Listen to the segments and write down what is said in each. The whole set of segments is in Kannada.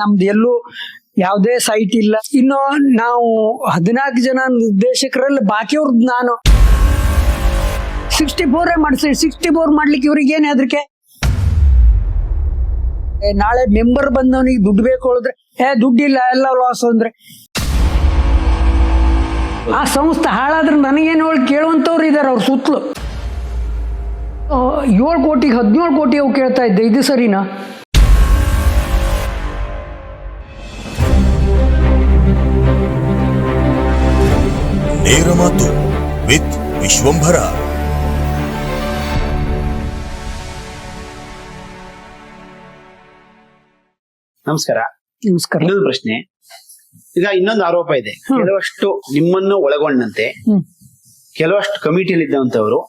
ನಮ್ದು ಎಲ್ಲೂ ಯಾವುದೇ ಸೈಟ್ ಇಲ್ಲ. ಇನ್ನು ನಾವು 14 ಜನ ನಿರ್ದೇಶಕರಲ್ಲಿ ಬಾಕಿಯವ್ರದ್ದು ನಾನು 64 ಮಾಡಿಸ್ತೀನಿ. 64 ಮಾಡ್ಲಿಕ್ಕೆ ಇವ್ರಿಗೆ ಏನ್ ಹೆದರಿಕೆ? ನಾಳೆ ಮೆಂಬರ್ ಬಂದವನಿಗೆ ದುಡ್ಡು ಬೇಕು ಹೇಳಿದ್ರೆ ದುಡ್ಡಿಲ್ಲ ಎಲ್ಲ ಲಾಸ್ ಅಂದ್ರೆ ಆ ಸಂಸ್ಥೆ ಹಾಳಾದ್ರೆ ನನಗೇನು ಹೇಳಿ ಕೇಳುವಂತವ್ರು ಇದಾರೆ ಅವ್ರ ಸುತ್ತಲೂ. 7 ಕೋಟಿಗೆ 17 ಕೋಟಿ ಅವು ಕೇಳ್ತಾ ಇದ್ದೆ, ಇದು ಸರಿನಾ? ನೇರ ಮಾತು ವಿತ್ ವಿಶ್ವಂಭರ. ನಮಸ್ಕಾರ. ನಮಸ್ಕಾರ. ಇನ್ನೊಂದು ಪ್ರಶ್ನೆ, ಈಗ ಇನ್ನೊಂದು ಆರೋಪ ಇದೆ. ಕೆಲವಷ್ಟು ನಿಮ್ಮನ್ನು ಒಳಗೊಂಡಂತೆ ಕೆಲವಷ್ಟು ಕಮಿಟಿಯಲ್ಲಿ ಇದ್ದಂತವರು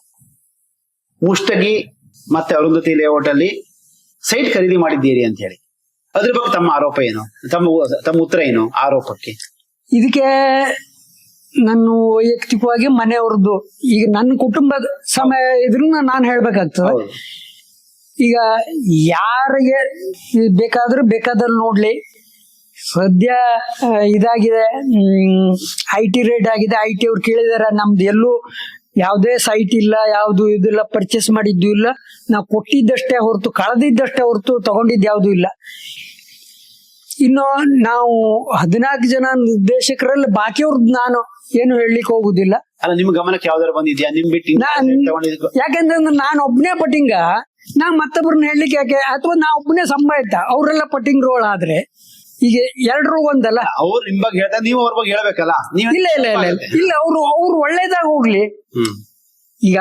ಮುಷ್ಟಗಿ ಮತ್ತೆ ಅರುಂಧತಿ ಲೇಔಟ್ ಅಲ್ಲಿ ಸೈಟ್ ಖರೀದಿ ಮಾಡಿದ್ದೀರಿ ಅಂತ ಹೇಳಿ, ಅದ್ರ ಬಗ್ಗೆ ತಮ್ಮ ಆರೋಪ ಏನು? ತಮ್ಮ ಉತ್ತರ ಏನು ಆರೋಪಕ್ಕೆ? ಇದಕ್ಕೆ ನನ್ನ ವೈಯಕ್ತಿಕವಾಗಿ ಮನೆಯವ್ರದ್ದು, ಈಗ ನನ್ನ ಕುಟುಂಬದ ಸಮಯ ಇದ್ರೂ ನಾನು ಹೇಳ್ಬೇಕಾಗ್ತದೆ. ಈಗ ಯಾರಿಗೆ ಬೇಕಾದ್ರೂ ನೋಡ್ಲಿ, ಸದ್ಯ ಇದಾಗಿದೆ, IT ರೇಟ್ ಆಗಿದೆ. IT ಅವ್ರು ಕೇಳಿದಾರೆ, ನಮ್ದು ಎಲ್ಲೂ ಯಾವುದೇ ಸೈಟ್ ಇಲ್ಲ, ಯಾವ್ದು ಇದಿಲ್ಲ, ಪರ್ಚೇಸ್ ಮಾಡಿದ್ದು ಇಲ್ಲ, ನಾವು ಕೊಟ್ಟಿದ್ದಷ್ಟೇ ಹೊರತು ಕಳೆದಿದ್ದಷ್ಟೇ ಹೊರತು ತಗೊಂಡಿದ್ದು ಯಾವ್ದು ಇಲ್ಲ. ಇನ್ನು ನಾವು 14 ಜನ ನಿರ್ದೇಶಕರಲ್ಲಿ ಬಾಕಿಯವ್ರದ್ದು ನಾನು ಏನು ಹೇಳಲಿಕ್ಕೆ ಹೋಗುದಿಲ್ಲ. ಅಲ್ಲ, ನಿಮ್ ಗಮನಕ್ಕೆ ಯಾವ್ದಾರು ಬಂದಿದ್ಯಾ? ನಿಮ್ ಬಿಟ್ಟು ಯಾಕೆಂದ್ರೆ ನಾನು ಒಬ್ಬನೇ ಪಟ್ಟಿಂಗ, ನಾ ಮತ್ತೊಬ್ಬರನ್ನ ಹೇಳಲಿಕ್ಕೆ ಯಾಕೆ? ಅಥವಾ ನಾ ಒಬ್ಬನೇ ಸಂಭಾಯಿತ, ಅವರೆಲ್ಲ ಪಟ್ಟಿಂಗ್ ರೋಲ್ ಆದ್ರೆ ಈಗ ಎರಡರೂ ಒಂದಲ್ಲ. ಅವ್ರು ನಿಮ್ ಬಗ್ಗೆ ಹೇಳ್ತಾರೆ, ನೀವು ಅವ್ರ ಬಗ್ಗೆ ಹೇಳ್ಬೇಕಲ್ಲ. ಇಲ್ಲ ಇಲ್ಲ ಇಲ್ಲ ಇಲ್ಲ, ಅವ್ರು ಒಳ್ಳೇದಾಗ ಹೋಗ್ಲಿ. ಈಗ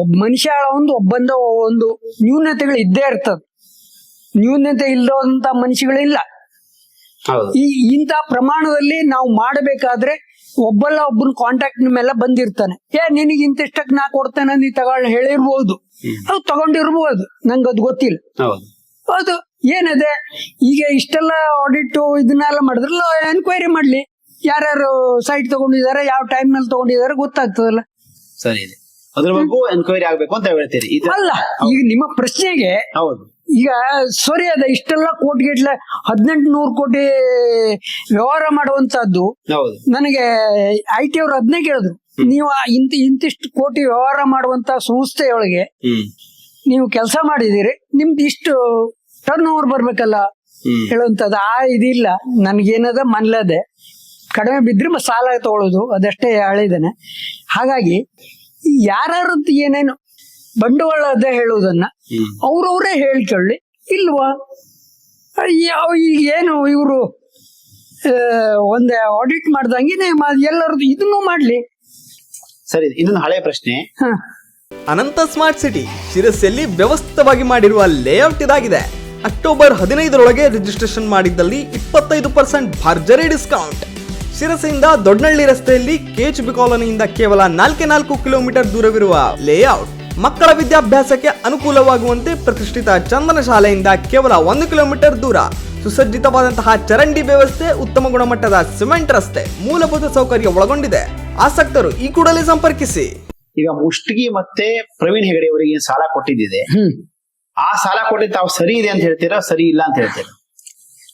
ಒಬ್ಬ ಮನುಷ್ಯ ಒಬ್ಬಂದ ಒಂದು ನ್ಯೂನತೆಗಳು ಇದ್ದೇ ಇರ್ತದ. ನ್ಯೂನತೆ ಇಲ್ಲದಂತ ಮನುಷ್ಯಗಳಿಲ್ಲ. ಇಂಥ ಪ್ರಮಾಣದಲ್ಲಿ ನಾವು ಮಾಡಬೇಕಾದ್ರೆ ಒಬ್ಬಲ್ಲ ಒಬ್ಬನ ಕಾಂಟ್ಯಾಕ್ಟ್ ಮೇಲೆ ಬಂದಿರ್ತಾನೆ. ನಿನಗೆ ಇಂತಿಷ್ಟಕ್ಕೆ ನಾ ಕೊಡ್ತೇನೆ, ನೀ ತಗೊಳ್ಳಿ ಹೇಳಿರ್ಬೋದು, ಅದು ತಗೊಂಡಿರ್ಬೋದು, ನಂಗೆ ಅದು ಗೊತ್ತಿಲ್ಲ. ಅದು ಏನಿದೆ ಈಗ ಇಷ್ಟೆಲ್ಲ ಆಡಿಟ್ ಇದನ್ನೆಲ್ಲ ಮಾಡಿದ್ರಲ್ಲ, ಎನ್ಕ್ವೈರಿ ಮಾಡ್ಲಿ, ಯಾರ್ಯಾರು ಸೈಟ್ ತಗೊಂಡಿದ್ದಾರೆ, ಯಾವ ಟೈಮ್ ನಲ್ಲಿ ತಗೊಂಡಿದ್ದಾರೆ ಗೊತ್ತಾಗ್ತದಲ್ಲ. ಸರಿ ಇದೆ, ಅದ್ರ ಬಗ್ಗೆ ಎನ್ಕ್ವೈರಿ ಆಗ್ಬೇಕು ಅಂತ ಹೇಳ್ತೀರಿ. ಅಲ್ಲ, ಈಗ ನಿಮ್ಮ ಪ್ರಶ್ನೆಗೆ ಹೌದು, ಈಗ ಸರಿ ಅದ, ಇಷ್ಟೆಲ್ಲ ಕೋಟಿಗಟ್ಲೆ 1800 ಕೋಟಿ ವ್ಯವಹಾರ ಮಾಡುವಂತದ್ದು ನನಗೆ IT ಅವ್ರು ಅದನ್ನೇ ಕೇಳಿದ್ರು. ನೀವು ಇಂತಿಷ್ಟು ಕೋಟಿ ವ್ಯವಹಾರ ಮಾಡುವಂತ ಸಂಸ್ಥೆಯೊಳಗೆ ನೀವು ಕೆಲಸ ಮಾಡಿದಿರಿ, ನಿಮ್ದು ಇಷ್ಟು ಟರ್ನ್ ಓವರ್ ಬರ್ಬೇಕಲ್ಲ ಹೇಳುವಂತದ್ದು. ಇದಿಲ್ಲ, ನನ್ಗೇನದ ಮನ್ಲದೆ ಕಡಿಮೆ ಬಿದ್ರೆ ಸಾಲ ತಗೊಳ್ಳೋದು, ಅದಷ್ಟೇ ಹೇಳಿದ್ದೇನೆ. ಹಾಗಾಗಿ ಯಾರದ್ದು ಏನೇನು ಬಂಡವಾಳ ಅದೇ ಹೇಳುವುದನ್ನ ಅವ್ರವ್ರೇ ಹೇಳ್ಕೊಳ್ಳಿ. ಇಲ್ವಾ, ಈಗ ಏನು ಇವರು ಒಂದೇ ಆಡಿಟ್ ಮಾಡ್ದಂಗೆ ಎಲ್ಲರದ್ದು ಇದನ್ನು ಮಾಡ್ಲಿ. ಸರಿ, ಇನ್ನೊಂದು ಹಳೆ ಪ್ರಶ್ನೆ. ಅನಂತ ಸ್ಮಾರ್ಟ್ ಸಿಟಿ ಶಿರಸಿಯಲ್ಲಿ ವ್ಯವಸ್ಥಿತವಾಗಿ ಮಾಡಿರುವ ಲೇಔಟ್ ಇದಾಗಿದೆ. ಅಕ್ಟೋಬರ್ 15ರೊಳಗೆ ರಿಜಿಸ್ಟ್ರೇಷನ್ ಮಾಡಿದ್ದಲ್ಲಿ 25% ಭರ್ಜರಿ ಡಿಸ್ಕೌಂಟ್. ಶಿರಸಿಯಿಂದ ದೊಡ್ಡನಹಳ್ಳಿ ರಸ್ತೆಯಲ್ಲಿ KHB ಕಾಲೋನಿಯಿಂದ ಕೇವಲ 4 ಕಿಲೋಮೀಟರ್ ದೂರವಿರುವ ಲೇಔಟ್. ಮಕ್ಕಳ ವಿದ್ಯಾಭ್ಯಾಸಕ್ಕೆ ಅನುಕೂಲವಾಗುವಂತೆ ಪ್ರತಿಷ್ಠಿತ ಚಂದನ ಶಾಲೆಯಿಂದ ಕೇವಲ 1 ಕಿಲೋಮೀಟರ್ ದೂರ. ಸುಸಜ್ಜಿತವಾದಂತಹ ಚರಂಡಿ ವ್ಯವಸ್ಥೆ, ಉತ್ತಮ ಗುಣಮಟ್ಟದ ಸಿಮೆಂಟ್ ರಸ್ತೆ, ಮೂಲಭೂತ ಸೌಕರ್ಯ ಒಳಗೊಂಡಿದೆ. ಆಸಕ್ತರು ಈ ಕೂಡಲೇ ಸಂಪರ್ಕಿಸಿ. ಈಗ ಮುಷ್ಟಿಗಿ ಮತ್ತೆ ಪ್ರವೀಣ್ ಹೆಗಡೆ ಅವರಿಗೆ ಸಾಲ ಕೊಟ್ಟಿದ್ದಿದೆ, ಆ ಸಾಲ ಕೊಟ್ಟಿದ್ದು ತಾವು ಸರಿ ಇದೆ ಅಂತ ಹೇಳ್ತೀರಾ, ಸರಿ ಇಲ್ಲ ಅಂತ ಹೇಳ್ತೀರಾ?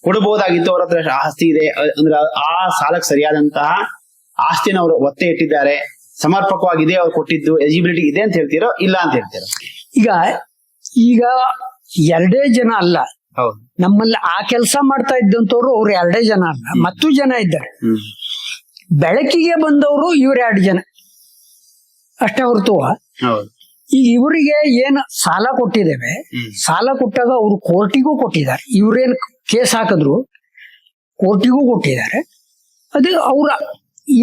ಕೊಡಬಹುದಾಗಿತ್ತು, ಅವ್ರ ಹತ್ರ ಆಸ್ತಿ ಇದೆ ಅಂದ್ರೆ ಆ ಸಾಲಕ್ಕೆ ಸರಿಯಾದಂತಹ ಆಸ್ತಿನ ಅವರು ಒತ್ತೆ ಇಟ್ಟಿದ್ದಾರೆ, ಸಮರ್ಪಕವಾಗಿದೆ, ಅವ್ರು ಕೊಟ್ಟಿದ್ದು ಎಲಿಜಿಬಿಲಿಟಿ ಇದೆ ಅಂತ ಹೇಳ್ತೀರೋ, ಇಲ್ಲ ಅಂತ ಹೇಳ್ತೀರಾ? ಈಗ ಎರಡೇ ಜನ ಅಲ್ಲ, ಹೌದು, ನಮ್ಮಲ್ಲಿ ಆ ಕೆಲಸ ಮಾಡ್ತಾ ಇದ್ದಂತವ್ರು ಅವ್ರು ಎರಡೇ ಜನ ಅಲ್ಲ, ಮತ್ತೂ ಜನ ಇದ್ದಾರೆ. ಬೆಳಕಿಗೆ ಬಂದವರು ಇವ್ರು 2 ಜನ ಅಷ್ಟೇ ಹೊರತು. ಈಗ ಇವರಿಗೆ ಏನು ಸಾಲ ಕೊಟ್ಟಿದ್ದೇವೆ, ಸಾಲ ಕೊಟ್ಟಾಗ ಅವರು ಕೋರ್ಟಿಗೂ ಕೊಟ್ಟಿದ್ದಾರೆ. ಇವ್ರೇನು ಕೇಸ್ ಹಾಕಿದ್ರು ಕೋರ್ಟಿಗೂ ಕೊಟ್ಟಿದ್ದಾರೆ. ಅದು ಅವರ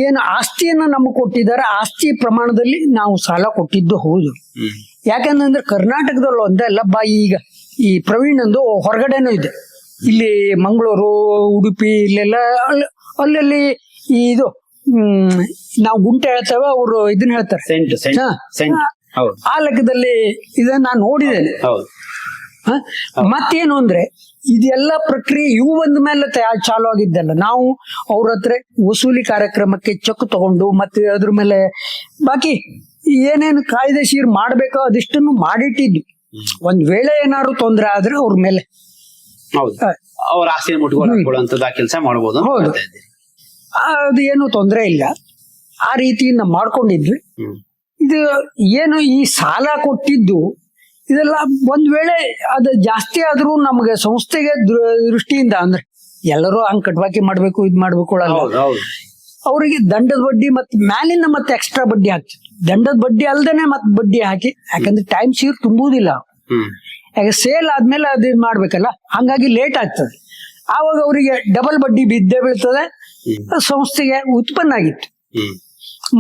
ಏನು ಆಸ್ತಿಯನ್ನ ನಮಗೆ ಕೊಟ್ಟಿದ್ದಾರೆ, ಆಸ್ತಿ ಪ್ರಮಾಣದಲ್ಲಿ ನಾವು ಸಾಲ ಕೊಟ್ಟಿದ್ದು ಹೌದು. ಯಾಕಂದ್ರೆ ಕರ್ನಾಟಕದಲ್ಲಿ ಒಂದೇ ಅಲ್ಲ, ಈಗ ಈ ಪ್ರವೀಣ್ ಒಂದು ಹೊರಗಡೆನೂ ಇದೆ, ಇಲ್ಲಿ ಮಂಗಳೂರು, ಉಡುಪಿ, ಇಲ್ಲೆಲ್ಲ ಅಲ್ಲಲ್ಲಿ ಇದು ನಾವು ಗುಂಟೆ ಹೇಳ್ತೇವೆ, ಅವರು ಇದನ್ನ ಹೇಳ್ತಾರೆ. ಆ ಲೆಕ್ಕದಲ್ಲಿ ಇದನ್ನ ನಾನು ನೋಡಿದ್ದೇನೆ. ಮತ್ತೇನು ಅಂದ್ರೆ ಇದೆಲ್ಲ ಪ್ರಕ್ರಿಯೆ ಇವು ಬಂದ ಮೇಲೆ ಚಾಲು ಆಗಿದ್ದಲ್ಲ. ನಾವು ಅವ್ರ ಹತ್ರ ವಸೂಲಿ ಕಾರ್ಯಕ್ರಮಕ್ಕೆ ಚೆಕ್ ತಗೊಂಡು ಮತ್ತೆ ಅದ್ರ ಮೇಲೆ ಬಾಕಿ ಏನೇನು ಕಾಯ್ದೆಶೀರ್ ಮಾಡ್ಬೇಕೋ ಅದಿಷ್ಟನ್ನು ಮಾಡಿಟ್ಟಿದ್ವಿ. ಒಂದ್ ವೇಳೆ ಏನಾದ್ರು ತೊಂದರೆ ಆದ್ರೆ ಅವ್ರ ಮೇಲೆ ಹೌದು, ಅವ್ರ ಆಸ್ತಿನ ಮುಟ್ಕೊಳ್ಳುವಂತದ್ದು ಆ ಕೆಲಸ ಮಾಡ್ಬೋದು ಅಂತ ಹೌದು. ಹೇಳ್ತಾ ಇದ್ದೀರಿ. ಅದು ಏನು ತೊಂದರೆ ಇಲ್ಲ, ಆ ರೀತಿಯಿಂದ ಮಾಡ್ಕೊಂಡಿದ್ವಿ. ಇದು ಏನು ಈ ಸಾಲ ಕೊಟ್ಟಿದ್ದು ಇದೆಲ್ಲ ಒಂದ್ ವೇಳೆ ಅದು ಜಾಸ್ತಿ ಆದ್ರೂ ನಮ್ಗೆ ಸಂಸ್ಥೆಗೆ ದೃಷ್ಟಿಯಿಂದ ಅಂದ್ರೆ ಎಲ್ಲರೂ ಹಂಗ್ ಕಟ್ವಾಕಿ ಮಾಡ್ಬೇಕು ಇದ್ ಮಾಡ್ಬೇಕು ಅಲ್ಲ, ಹೌದು ಹೌದು ಅವರಿಗೆ ದಂಡದ ಬಡ್ಡಿ ಮತ್ತೆ ಮ್ಯಾಲಿಂದ ಮತ್ತೆ ಎಕ್ಸ್ಟ್ರಾ ಬಡ್ಡಿ ಹಾಕ್ತಿದ್ರು. ದಂಡದ ಬಡ್ಡಿ ಅಲ್ದೇನೆ ಮತ್ತೆ ಬಡ್ಡಿ ಹಾಕಿ, ಯಾಕಂದ್ರೆ ಟೈಮ್ ಸೀರ್ ತುಂಬುವುದಿಲ್ಲ. ಯಾಕೆ ಸೇಲ್ ಆದ್ಮೇಲೆ ಅದು ಮಾಡ್ಬೇಕಲ್ಲ, ಹಂಗಾಗಿ ಲೇಟ್ ಆಗ್ತದೆ. ಆವಾಗ ಅವರಿಗೆ ಡಬಲ್ ಬಡ್ಡಿ ಬಿದ್ದೇ ಬೀಳ್ತದೆ, ಸಂಸ್ಥೆಗೆ ಉತ್ಪನ್ನ ಆಗಿತ್ತು.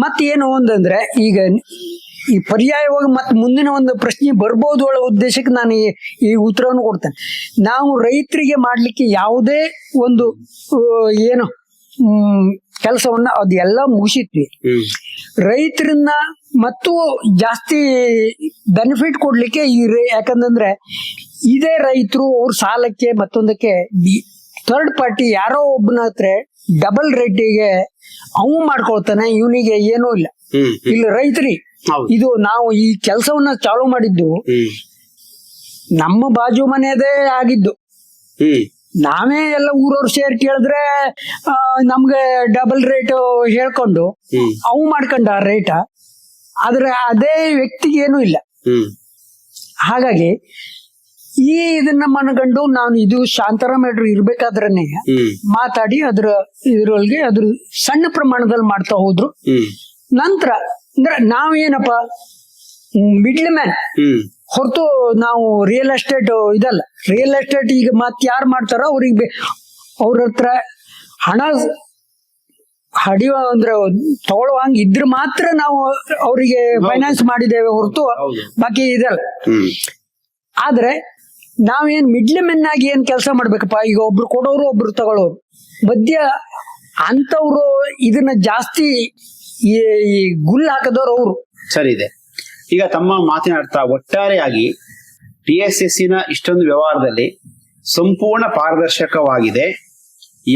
ಮತ್ತೇನು ಒಂದಂದ್ರೆ ಈಗ ಈ ಪರ್ಯಾಯವಾಗಿ ಮತ್ತೆ ಮುಂದಿನ ಒಂದು ಪ್ರಶ್ನೆ ಬರ್ಬೋದು ಅನ್ನೋ ಉದ್ದೇಶಕ್ಕೆ ನಾನು ಈ ಉತ್ತರವನ್ನು ಕೊಡ್ತೇನೆ. ನಾವು ರೈತರಿಗೆ ಮಾಡ್ಲಿಕ್ಕೆ ಯಾವುದೇ ಒಂದು ಏನು ಕೆಲಸವನ್ನ ಅದೆಲ್ಲ ಮುಗಿಸಿದ್ವಿ. ರೈತರನ್ನ ಮತ್ತು ಜಾಸ್ತಿ ಬೆನಿಫಿಟ್ ಕೊಡ್ಲಿಕ್ಕೆ ಯಾಕಂದ್ರೆ ಇದೇ ರೈತರು ಅವ್ರ ಸಾಲಕ್ಕೆ ಮತ್ತೊಂದಕ್ಕೆ ಥರ್ಡ್ ಪಾರ್ಟಿ ಯಾರೋ ಒಬ್ಬನ ಹತ್ರ ಡಬಲ್ ರೇಟಿಗೆ ಅವು ಮಾಡ್ಕೊಳ್ತಾನೆ, ಇವನಿಗೆ ಏನೂ ಇಲ್ಲ. ಇಲ್ಲಿ ರೈತರಿ ಇದು ನಾವು ಈ ಕೆಲಸವನ್ನ ಚಾಲು ಮಾಡಿದ್ದು ನಮ್ಮ ಬಾಜು ಮನೆಯದೇ ಆಗಿದ್ದು. ನಾವೇ ಎಲ್ಲ ಊರವ್ರು ಸೇರಿ ಕೇಳಿದ್ರೆ ನಮ್ಗೆ ಡಬಲ್ ರೇಟ್ ಹೇಳ್ಕೊಂಡು ಅವು ಮಾಡ್ಕೊಂಡ ರೇಟ, ಆದ್ರೆ ಅದೇ ವ್ಯಕ್ತಿಗೆ ಏನೂ ಇಲ್ಲ. ಹಾಗಾಗಿ ಈ ಇದನ್ನ ಮನಗಂಡು ನಾನು ಇದು ಶಾಂತಾರಾಮ್ ಹೆಡ್ರು ಇರ್ಬೇಕಾದ್ರನೆ ಮಾತಾಡಿ ಇದ್ರೊಳಗೆ ಅದ್ರ ಸಣ್ಣ ಪ್ರಮಾಣದಲ್ಲಿ ಮಾಡ್ತಾ ಹೋದ್ರು. ನಂತರ ಅಂದ್ರೆ ನಾವೇನಪ್ಪ ಮಿಡ್ಲ್ ಮ್ಯಾನ್ ಹೊರತು ನಾವು ರಿಯಲ್ ಎಸ್ಟೇಟ್ ಇದಲ್ಲ. ರಿಯಲ್ ಎಸ್ಟೇಟ್ ಈಗ ಮತ್ ಯಾರು ಮಾಡ್ತಾರೋ ಅವ್ರಿಗೆ ಅವ್ರ ಹತ್ರ ಹಣ ಹಡಿಯುವ ಅಂದ್ರೆ ತಗೊಳ್ಳುವಂಗ ಇದ್ರ ಮಾತ್ರ ನಾವು ಅವರಿಗೆ ಫೈನಾನ್ಸ್ ಮಾಡಿದ್ದೇವೆ ಹೊರತು ಬಾಕಿ ಇದಲ್ಲ. ಆದ್ರೆ ನಾವೇನ್ ಮಿಡ್ಲ್ ಮೆನ್ ಆಗಿ ಏನ್ ಕೆಲಸ ಮಾಡ್ಬೇಕಪ್ಪ, ಈಗ ಒಬ್ರು ಕೊಡೋರು ಒಬ್ರು ತಗೊಳ್ಳೋರು ಮಧ್ಯ ಅಂತವ್ರು ಇದನ್ನ ಜಾಸ್ತಿ ಈ ಗುಲ್ ಹಾಕದವ್ರು ಅವರು. ಸರಿ ಇದೆ. ಈಗ ತಮ್ಮ ಮಾತಿನ ಅರ್ಥ ಒಟ್ಟಾರೆಯಾಗಿ TSSನ ಇಷ್ಟೊಂದು ವ್ಯವಹಾರದಲ್ಲಿ ಸಂಪೂರ್ಣ ಪಾರದರ್ಶಕವಾಗಿದೆ,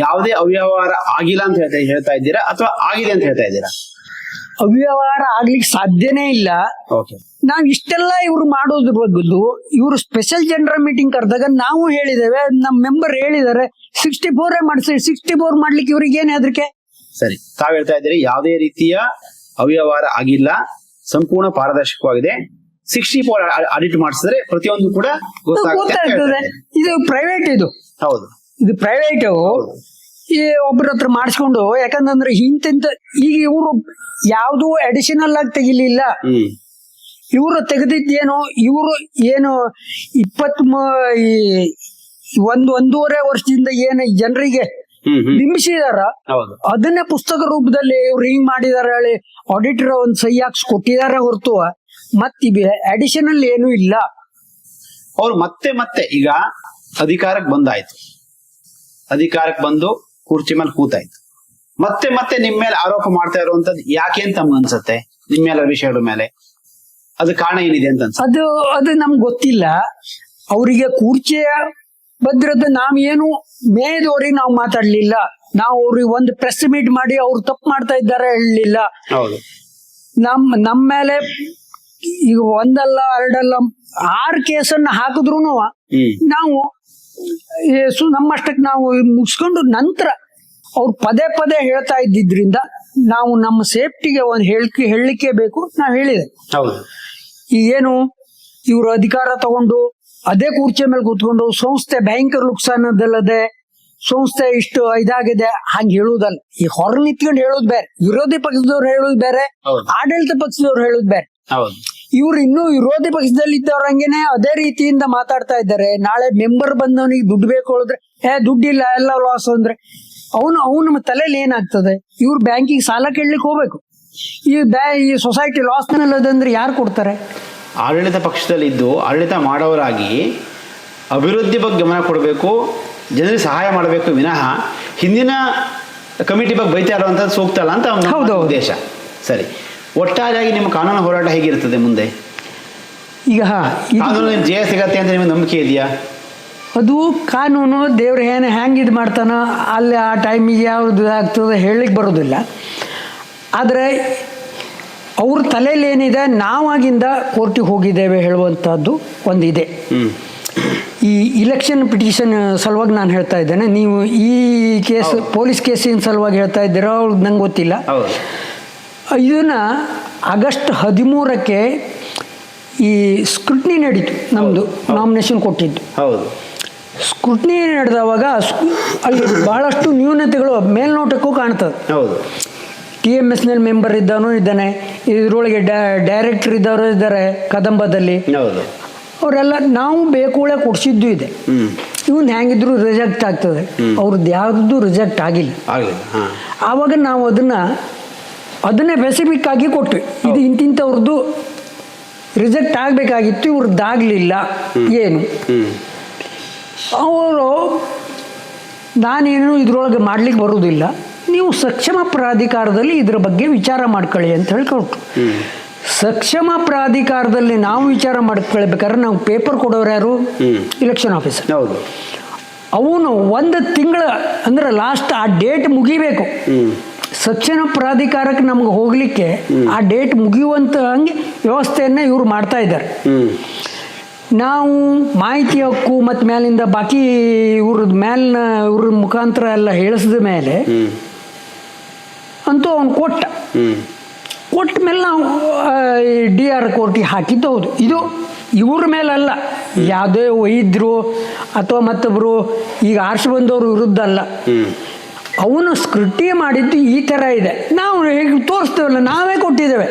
ಯಾವುದೇ ಅವ್ಯವಹಾರ ಆಗಿಲ್ಲ ಅಂತ ಹೇಳ್ತಾ ಇದ್ದೀರಾ ಅಥವಾ ಆಗಿದೆ ಅಂತ ಹೇಳ್ತಾ ಇದ್ದೀರಾ? ಅವ್ಯವಹಾರ ಆಗ್ಲಿಕ್ಕೆ ಸಾಧ್ಯನೇ ಇಲ್ಲ. ನಾವ್ ಇಷ್ಟೆಲ್ಲ ಇವ್ರು ಮಾಡೋದ್ರ ಬದಲು ಇವ್ರು ಸ್ಪೆಷಲ್ ಜನರಲ್ ಮೀಟಿಂಗ್ ಕರೆದಾಗ ನಾವು ಹೇಳಿದ್ದೇವೆ, ನಮ್ ಮೆಂಬರ್ ಹೇಳಿದ್ದಾರೆ 64 ಮಾಡಿಸಿ. 64 ಮಾಡ್ಲಿಕ್ಕೆ ಇವ್ರಿಗೆ ಏನ್ ಹೆದರಿಕೆ? ಸರಿ, ತಾವ್ ಹೇಳ್ತಾ ಇದ್ದೀರಿ ಯಾವುದೇ ರೀತಿಯ ಅವ್ಯವಹಾರ ಆಗಿಲ್ಲ, ಸಂಪೂರ್ಣ ಪಾರದರ್ಶಕವಾಗಿದೆ. 64 ಆಡಿಟ್ ಮಾಡಿಸಿದ್ರೆ ಪ್ರತಿಯೊಂದು ಕೂಡ ಗೊತ್ತಾಗ್ತದೆ. ಇದು ಪ್ರೈವೇಟ್, ಇದು ಹೌದು, ಇದು ಪ್ರೈವೇಟ್. ಈ ಒಬ್ಬರ ಹತ್ರ ಮಾಡಿಸ್ಕೊಂಡು, ಯಾಕಂದ್ರೆ ಇಂತಿಂತ ಈಗ ಇವರು ಯಾವ್ದು ಅಡಿಷನಲ್ ಆಗಿ ತೆಗಿಲಿಲ್ಲ. ಇವರು ತೆಗೆದಿದ್ದೇನು, ಇವರು ಏನು 1.5 ವರ್ಷದಿಂದ ಏನು ಜನರಿಗೆ ಬಿಂಬಿಸಿದಾರ ಅದನ್ನೇ ಪುಸ್ತಕ ರೂಪದಲ್ಲಿ ಇವ್ರು ಹಿಂಗ್ ಮಾಡಿದಾರೆ ಹೇಳಿ ಆಡಿಟರ್ ಒಂದ್ ಸಹಿ ಹಾಕ್ಸ್ ಕೊಟ್ಟಿದ್ದಾರೆ ಹೊರತು ಮತ್ತಿವೆ ಅಡಿಷನಲ್ ಏನು ಇಲ್ಲ. ಅವ್ರು ಮತ್ತೆ ಈಗ ಅಧಿಕಾರಕ್ಕೆ ಬಂದಾಯ್ತು, ಅಧಿಕಾರಕ್ಕೆ ಬಂದು ಕುರ್ಚಿ ಮೇಲೆ ಕೂತಾಯ್ತು, ಮತ್ತೆ ನಿಮ್ ಮೇಲೆ ಆರೋಪ ಮಾಡ್ತಾ ಇರುವಂತದ್ದು ಯಾಕೆ ಅಂತ ತಮ್ಗೆ ಅನ್ಸತ್ತೆ? ನಿಮ್ ಮೇಲೆ ವಿಷಯಗಳ ಮೇಲೆ ಅದು ಕಾರಣ ಏನಿದೆ ಅಂತ ಅನ್ಸುತ್ತೆ? ಅದು ನಮ್ಗೆ ಗೊತ್ತಿಲ್ಲ. ಅವರಿಗೆ ಕೂರ್ಚಿಯ ಭದ್ರತೆ ನಾವೇನು ಮೇದವ್ರಿಗೆ ನಾವು ಮಾತಾಡ್ಲಿಲ್ಲ. ನಾವು ಅವ್ರಿಗೆ ಒಂದು ಪ್ರೆಸ್ ಮೀಟ್ ಮಾಡಿ ಅವ್ರು ತಪ್ಪು ಮಾಡ್ತಾ ಇದ್ದಾರೆ ಹೇಳಲಿಲ್ಲ. ನಮ್ಮ ಮೇಲೆ ಈಗ ಒಂದಲ್ಲ ಎರಡಲ್ಲ 6 ಕೇಸನ್ನ ಹಾಕಿದ್ರು ನಾವು ನಮ್ಮಷ್ಟಕ್ಕೆ ನಾವು ಮುಗಿಸ್ಕೊಂಡು ನಂತರ ಅವ್ರು ಪದೇ ಹೇಳ್ತಾ ಇದ್ದಿದ್ರಿಂದ ನಾವು ನಮ್ಮ ಸೇಫ್ಟಿಗೆ ಒಂದು ಹೇಳಲಿಕ್ಕೆ ಬೇಕು. ನಾವು ಹೇಳಿದೆ ಏನು ಇವರು ಅಧಿಕಾರ ತಗೊಂಡು ಅದೇ ಕುರ್ಚಿ ಮೇಲೆ ಕೂತ್ಕೊಂಡು ಸಂಸ್ಥೆ ಭಯಂಕರ ನುಕ್ಸಾನದಲ್ಲದೆ ಸಂಸ್ಥೆ ಇಷ್ಟು ಇದಾಗಿದೆ ಹಂಗ ಹೇಳುವುದಲ್ಲ. ಈ ಹೊರ ನಿಂತ್ಕೊಂಡು ಹೇಳೋದು ಬೇರೆ, ವಿರೋಧಿ ಪಕ್ಷದವ್ರು ಹೇಳೋದು ಬೇರೆ, ಆಡಳಿತ ಪಕ್ಷದವ್ರು ಹೇಳೋದು ಬೇರೆ. ಇವ್ರು ಇನ್ನೂ ವಿರೋಧಿ ಪಕ್ಷದಲ್ಲಿ ಇದ್ದವ್ರಂಗೆನೆ ಅದೇ ರೀತಿಯಿಂದ ಮಾತಾಡ್ತಾ ಇದ್ದಾರೆ. ನಾಳೆ ಮೆಂಬರ್ ಬಂದವನಿಗೆ ದುಡ್ಡು ಬೇಕು ಹೇಳಿದ್ರೆ ದುಡ್ಡಿಲ್ಲ ಎಲ್ಲ ಲಾಸ್ ಅಂದ್ರೆ ಅವನ ತಲೆಯಲ್ಲಿ ಏನಾಗ್ತದೆ? ಇವ್ರು ಬ್ಯಾಂಕಿಗೆ ಸಾಲ ಕೇಳಲಿಕ್ಕೆ ಹೋಗ್ಬೇಕು. ಈ ಸೊಸೈಟಿ ಲಾಸ್ ನಲ್ಲದಂದ್ರೆ ಯಾರು ಕೊಡ್ತಾರೆ? ಆಡಳಿತ ಪಕ್ಷದಲ್ಲಿ ಇದ್ದು ಆಡಳಿತ ಮಾಡೋರಾಗಿ ಅಭಿವೃದ್ಧಿ ಬಗ್ಗೆ ಗಮನ ಕೊಡಬೇಕು, ಜನರಿಗೆ ಸಹಾಯ ಮಾಡಬೇಕು ವಿನಃ ಹಿಂದಿನ ಕಮಿಟಿ ಬಗ್ಗೆ ಬೈತಾ ಇರುವಂತದ್ದು ಸೂಕ್ತ ಅಲ್ಲ ಅಂತ ಒಂದು ಉದ್ದೇಶ. ಸರಿ, ಒಟ್ಟಾರೆಯಾಗಿ ನಿಮ್ಮ ಕಾನೂನು ಹೋರಾಟ ಹೇಗಿರ್ತದೆ ಮುಂದೆ? ಈಗ ಕಾನೂನು ಜಯ ಸಿಗತ್ತೆ ಅಂತ ನಿಮಗೆ ನಂಬಿಕೆ ಇದೆಯಾ? ಅದು ಕಾನೂನು ದೇವ್ರ ಹೆಂಗೆ ಇದು ಮಾಡ್ತಾನ ಅಲ್ಲಿ ಆ ಟೈಮಿಗೆ ಯಾವ್ದು ಆಗ್ತದೆ ಹೇಳಲಿಕ್ಕೆ ಬರೋದಿಲ್ಲ. ಆದರೆ ಅವ್ರ ತಲೆಯಲ್ಲಿ ಏನಿದೆ, ನಾವಾಗಿಂದ ಕೋರ್ಟಿಗೆ ಹೋಗಿದ್ದೇವೆ ಹೇಳುವಂಥದ್ದು ಒಂದಿದೆ. ಈ ಇಲೆಕ್ಷನ್ ಪಿಟಿಷನ್ ಸಲುವಾಗಿ ನಾನು ಹೇಳ್ತಾ ಇದ್ದೇನೆ. ನೀವು ಈ ಕೇಸ್ ಪೊಲೀಸ್ ಕೇಸಿನ ಸಲುವಾಗಿ ಹೇಳ್ತಾ ಇದ್ದೀರೋ ಅವ್ರಿಗೆ ನಂಗೆ ಗೊತ್ತಿಲ್ಲ. ಹೌದು. ಇದನ್ನು ಆಗಸ್ಟ್ 13ಕ್ಕೆ ಈ ಸ್ಕ್ರೂಟ್ನಿ ನಡೀತು, ನಮ್ಮದು ನಾಮಿನೇಷನ್ ಕೊಟ್ಟಿದ್ದು. ಹೌದು. ಸ್ಕ್ರೂಟ್ನಿ ನಡೆದವಾಗ ಅಲ್ಲಿ ಬಹಳಷ್ಟು ನ್ಯೂನತೆಗಳು ಮೇಲ್ನೋಟಕ್ಕೂ ಕಾಣ್ತದೆ. ಹೌದು. TMSನಲ್ಲಿ ಮೆಂಬರ್ ಇದ್ದಾನೆ, ಇದರೊಳಗೆ ಡೈರೆಕ್ಟರ್ ಇದ್ದವರು ಇದ್ದಾರೆ ಕದಂಬದಲ್ಲಿ. ಹೌದು. ಅವರೆಲ್ಲ ನಾವು ಬೇಕುಳೆ ಕೊಡಿಸಿದ್ದು ಇದೆ. ಇವನ್ ಹೆಂಗಿದ್ರು ರಿಜೆಕ್ಟ್ ಆಗ್ತದೆ, ಅವ್ರದ್ದು ಯಾವ್ದು ರಿಜೆಕ್ಟ್ ಆಗಿಲ್ಲ. ಆವಾಗ ನಾವು ಅದನ್ನೇ ಸ್ಪೆಸಿಫಿಕ್ ಆಗಿ ಕೊಟ್ವಿ, ಇದು ಇಂತಿಂಥವ್ರದ್ದು ರಿಜೆಕ್ಟ್ ಆಗಬೇಕಾಗಿತ್ತು, ಇವ್ರದ್ದಾಗಲಿಲ್ಲ. ಏನು ಅವರು ನಾನೇನು ಇದ್ರೊಳಗೆ ಮಾಡ್ಲಿಕ್ಕೆ ಬರೋದಿಲ್ಲ, ನೀವು ಸಕ್ಷಮ ಪ್ರಾಧಿಕಾರದಲ್ಲಿ ಇದ್ರ ಬಗ್ಗೆ ವಿಚಾರ ಮಾಡ್ಕೊಳ್ಳಿ ಅಂತ ಹೇಳಿ ಕೊಟ್ಟರು. ಸಕ್ಷಮ ಪ್ರಾಧಿಕಾರದಲ್ಲಿ ನಾವು ವಿಚಾರ ಮಾಡ್ಕೊಳ್ಬೇಕಾದ್ರೆ ನಾವು ಪೇಪರ್ ಕೊಡೋರು ಯಾರು? Election officer. ಹೌದು. ಅವನು 1 ತಿಂಗಳ ಅಂದ್ರೆ ಲಾಸ್ಟ್ ಆ ಡೇಟ್ ಮುಗಿಬೇಕು. ಸಕ್ಷಮ ಪ್ರಾಧಿಕಾರಕ್ಕೆ ನಮ್ಗೆ ಹೋಗ್ಲಿಕ್ಕೆ ಆ ಡೇಟ್ ಮುಗಿಯುವಂತ ಹಂಗೆ ವ್ಯವಸ್ಥೆಯನ್ನ ಇವ್ರು ಮಾಡ್ತಾ ಇದ್ದಾರೆ. ನಾವು ಮಾಹಿತಿ ಹಕ್ಕು ಮತ್ತು ಮೇಲಿಂದ ಬಾಕಿ ಇವ್ರ ಮುಖಾಂತರ ಎಲ್ಲ ಹೇಳಿಸಿದ ಮೇಲೆ ಅಂತೂ ಅವನು ಕೊಟ್ಟ ಮೇಲೆ ನಾವು DR ಕೋರ್ಟಿಗೆ ಹಾಕಿದ್ದು. ಹೌದು, ಇದು ಇವ್ರ ಮೇಲಲ್ಲ, ಯಾವುದೇ ವೈದ್ಯರು ಅಥವಾ ಮತ್ತೊಬ್ಬರು ಈಗ ಆರ್ಸಿ ಬಂದವರು ವಿರುದ್ಧ ಅಲ್ಲ. ಅವನು ಸ್ಕ್ರೂಟಿ ಮಾಡಿದ್ದು ಈ ಥರ ಇದೆ, ನಾವು ಹೇಗೆ ತೋರಿಸ್ತೇವಲ್ಲ, ನಾವೇ ಕೊಟ್ಟಿದ್ದೇವೆ.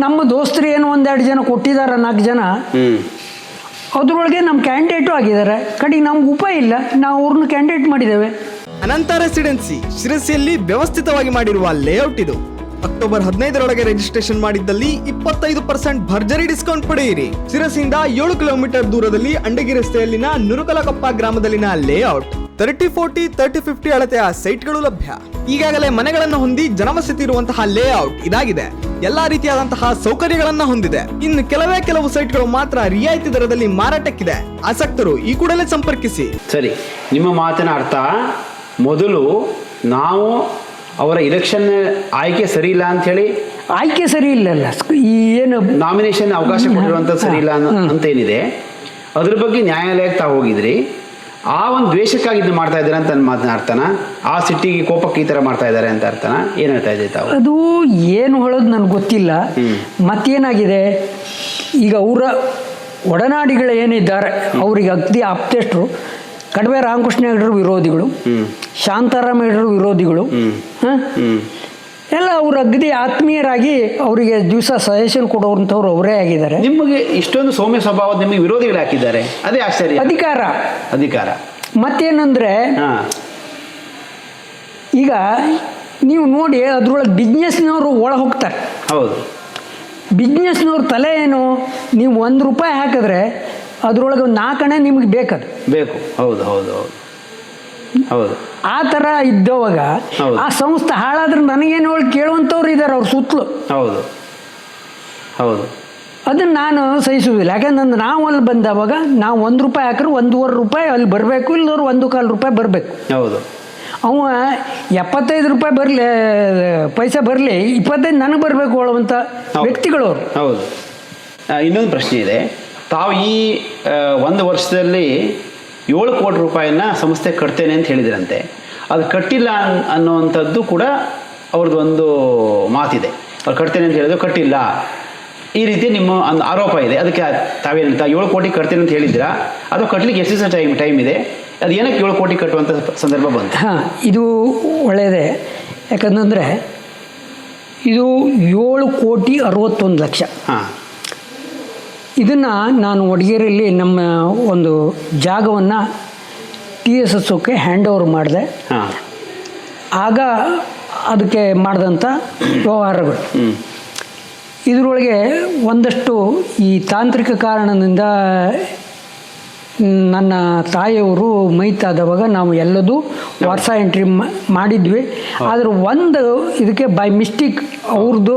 ನಮ್ಮ ದೋಸ್ತರು ಏನು 1-2 ಜನ ಕೊಟ್ಟಿದ್ದಾರೆ, 4 ಜನ, ಅದ್ರೊಳಗೆ ನಮ್ಮ ಕ್ಯಾಂಡಿಡೇಟು ಆಗಿದ್ದಾರೆ. ಕಡೆಗೆ ನಮ್ಗೆ ಉಪಾಯ ಇಲ್ಲ, ನಾವು ಅವ್ರನ್ನ ಕ್ಯಾಂಡಿಡೇಟ್ ಮಾಡಿದ್ದೇವೆ. ಅನಂತ ರೆಸಿಡೆನ್ಸಿ ಶಿರಸಿಯಲ್ಲಿ ವ್ಯವಸ್ಥಿತವಾಗಿ ಮಾಡಿರುವ ಲೇಔಟ್ ಇದು. ಅಕ್ಟೋಬರ್ 15ರೊಳಗೆ ರಿಜಿಸ್ಟ್ರೇಷನ್ ಮಾಡಿದ್ದಲ್ಲಿ 25% ಭರ್ಜರಿ ಡಿಸ್ಕೌಂಟ್ ಪಡೆಯಿರಿ. ಶಿರಸಿಯಿಂದ 7 ಕಿಲೋಮೀಟರ್ ದೂರದಲ್ಲಿ ಅಂಡಗಿ ರಸ್ತೆಯಲ್ಲಿನ ನುರುಕಲಕಪ್ಪ ಗ್ರಾಮದಲ್ಲಿನ ಲೇಔಟ್ 30-40, 30-50 ಅಳತೆಯ ಸೈಟ್ಗಳು ಲಭ್ಯ. ಈಗಾಗಲೇ ಮನೆಗಳನ್ನು ಹೊಂದಿ ಜನವಸತಿ ಇರುವಂತಹ ಲೇಔಟ್ ಇದಾಗಿದೆ. ಎಲ್ಲಾ ರೀತಿಯಾದಂತಹ ಸೌಕರ್ಯಗಳನ್ನ ಹೊಂದಿದೆ. ಇನ್ನು ಕೆಲವು ಸೈಟ್ಗಳು ಮಾತ್ರ ರಿಯಾಯಿತಿ ದರದಲ್ಲಿ ಮಾರಾಟಕ್ಕಿದೆ. ಆಸಕ್ತರು ಈ ಕೂಡಲೇ ಸಂಪರ್ಕಿಸಿ. ಸರಿ, ನಿಮ್ಮ ಮಾತಿನ ಅರ್ಥ, ಮೊದಲು ನಾವು ಅವರ ಇಲೆಕ್ಷನ್ ಆಯ್ಕೆ ಸರಿ ಇಲ್ಲ ಅಂತ ಹೇಳಿ, ಆಯ್ಕೆ ಸರಿ ಇಲ್ಲಲ್ಲ, ಈ ಏನು ನಾಮಿನೇಷನ್ ಅವಕಾಶ ಕೊಟ್ಟಿರುವಂಥದ್ದು ಸರಿ ಇಲ್ಲ ಅಂತ ಏನಿದೆ, ಅದ್ರ ಬಗ್ಗೆ ನ್ಯಾಯಾಲಯಕ್ಕೆ ತಾವು ಹೋಗಿದ್ರಿ. ಆ ಒಂದು ದ್ವೇಷಕ್ಕಾಗಿ ಇದು ಮಾಡ್ತಾ ಇದ್ದಾರೆ ಅಂತ ನನ್ನ ಮಾತಿನ ಅರ್ಥನ, ಆ ಸಿಟ್ಟಿಗೆ ಕೋಪಕ್ಕೆ ಈ ಥರ ಮಾಡ್ತಾ ಇದ್ದಾರೆ ಅಂತ ಅರ್ಥನ, ಏನು ಹೇಳ್ತಾ ಇದ್ದೀವಿ ತಾವು? ಅದು ಏನು ಹೇಳೋದು ನನಗೆ ಗೊತ್ತಿಲ್ಲ. ಮತ್ತೇನಾಗಿದೆ, ಈಗ ಅವರ ಒಡನಾಡಿಗಳು ಏನಿದ್ದಾರೆ ಅವರಿಗೆ ಅಗ್ದಿ ಆಪ್ತೇಷ್ಟರು ಕಡವೆ ರಾಮಕೃಷ್ಣ ಹೆಗಡರು ವಿರೋಧಿಗಳು, ಶಾಂತಾರಾಮ ಹೆಗಡರು ವಿರೋಧಿಗಳು, ಎಲ್ಲ ಅವ್ರ ಅಗ್ದಿ ಆತ್ಮೀಯರಾಗಿ ಅವರಿಗೆ ದಿವಸ ಸಜೆಷನ್ ಕೊಡೋವಂಥವ್ರು ಅವರೇ ಆಗಿದ್ದಾರೆ. ನಿಮಗೆ ಇಷ್ಟೊಂದು ಸೌಮ್ಯ ಸ್ವಭಾವದ ನಿಮಗೆ ವಿರೋಧಿಗಳು ಹಾಕಿದ್ದಾರೆ, ಅದೇ ಆಶ್ಚರ್ಯ. ಅಧಿಕಾರ ಮತ್ತೇನಂದ್ರೆ, ಈಗ ನೀವು ನೋಡಿ ಅದ್ರೊಳಗೆ ಬಿಸ್ನೆಸ್ನವರು ಒಳಗೆ ಹೋಗ್ತಾರೆ. ಹೌದು. ಬಿಸ್ನೆಸ್ನವ್ರ ತಲೆ ಏನು, ನೀವು ₹1 ಹಾಕಿದ್ರೆ ಅದ್ರೊಳಗೆ 4 ಅಣೆ ನಿಮಗೆ ಬೇಕು. ಹೌದು ಹೌದು ಹೌದು ಹೌದು. ಆ ಥರ ಇದ್ದವಾಗ ಆ ಸಂಸ್ಥೆ ಹಾಳಾದ್ರೆ ನನಗೇನು ಕೇಳುವಂಥವ್ರು ಇದ್ದಾರೆ ಅವ್ರ ಸುತ್ತಲೂ. ಹೌದು ಹೌದು. ಅದನ್ನು ನಾನು ಸಹಿಸುವುದಿಲ್ಲ. ಯಾಕಂದ್ರೆ ನಾವು ಅಲ್ಲಿ ಬಂದವಾಗ ನಾವು ₹1 ಹಾಕಿದ್ರೆ ₹1.25 ಅಲ್ಲಿ ಬರಬೇಕು, ಇಲ್ಲದವ್ರು ₹1.25 ಬರಬೇಕು. ಹೌದು. ಅವ ₹75 ಬರಲಿ, ಪೈಸೆ ಬರಲಿ, 25 ನನಗೆ ಬರಬೇಕು ಹೇಳುವಂಥ ವ್ಯಕ್ತಿಗಳು ಅವರು. ಹೌದು. ಇನ್ನೊಂದು ಪ್ರಶ್ನೆ ಇದೆ. ತಾವು ಈ 1 ವರ್ಷದಲ್ಲಿ 7 ಕೋಟಿ ರೂಪಾಯಿನ ಸಂಸ್ಥೆ ಕಟ್ತೇನೆ ಅಂತ ಹೇಳಿದ್ರಂತೆ. ಅದು ಕಟ್ಟಿಲ್ಲ ಅನ್ನುವಂಥದ್ದು ಕೂಡ ಅವ್ರದ್ದು ಒಂದು ಮಾತಿದೆ. ಅವ್ರು ಕಟ್ತೇನೆ ಅಂತ ಹೇಳಿದ್ರು, ಕಟ್ಟಿಲ್ಲ, ಈ ರೀತಿ ನಿಮ್ಮ ಒಂದು ಆರೋಪ ಇದೆ. ಅದಕ್ಕೆ ತಾವೇನಂತ 7 ಕೋಟಿ ಕಟ್ತೇನೆ ಅಂತ ಹೇಳಿದ್ದೀರಾ, ಅದು ಕಟ್ಟಲಿಕ್ಕೆ ಎಷ್ಟು ದಿವಸ ಟೈಮ್ ಇದೆ? ಅದು ಏನಕ್ಕೆ 7 ಕೋಟಿ ಕಟ್ಟುವಂಥ ಸಂದರ್ಭ ಬಂತು? ಇದು ಒಳ್ಳೆಯದೇ. ಯಾಕಂತಂದರೆ ಇದು 7,61,00,000. ಇದನ್ನು ನಾನು ವಡಗೇರಿಯಲ್ಲಿ ನಮ್ಮ ಒಂದು ಜಾಗವನ್ನು TSSಕ್ಕೆ ಹ್ಯಾಂಡ್ ಓವರ್ ಮಾಡಿದೆ. ಆಗ ಅದಕ್ಕೆ ಮಾಡಿದಂಥ ವ್ಯವಹಾರಗಳು, ಇದರೊಳಗೆ ಒಂದಷ್ಟು ಈ ತಾಂತ್ರಿಕ ಕಾರಣದಿಂದ ನನ್ನ ತಾಯಿಯವರು ಮೈತಾದವಾಗ ನಾವು ಎಲ್ಲದೂ ವಾಟ್ಸ ಎಂಟ್ರಿ ಮಾಡಿದ್ವಿ. ಆದರೆ ಒಂದು ಇದಕ್ಕೆ ಬೈ ಮಿಸ್ಟೇಕ್ ಅವ್ರದ್ದು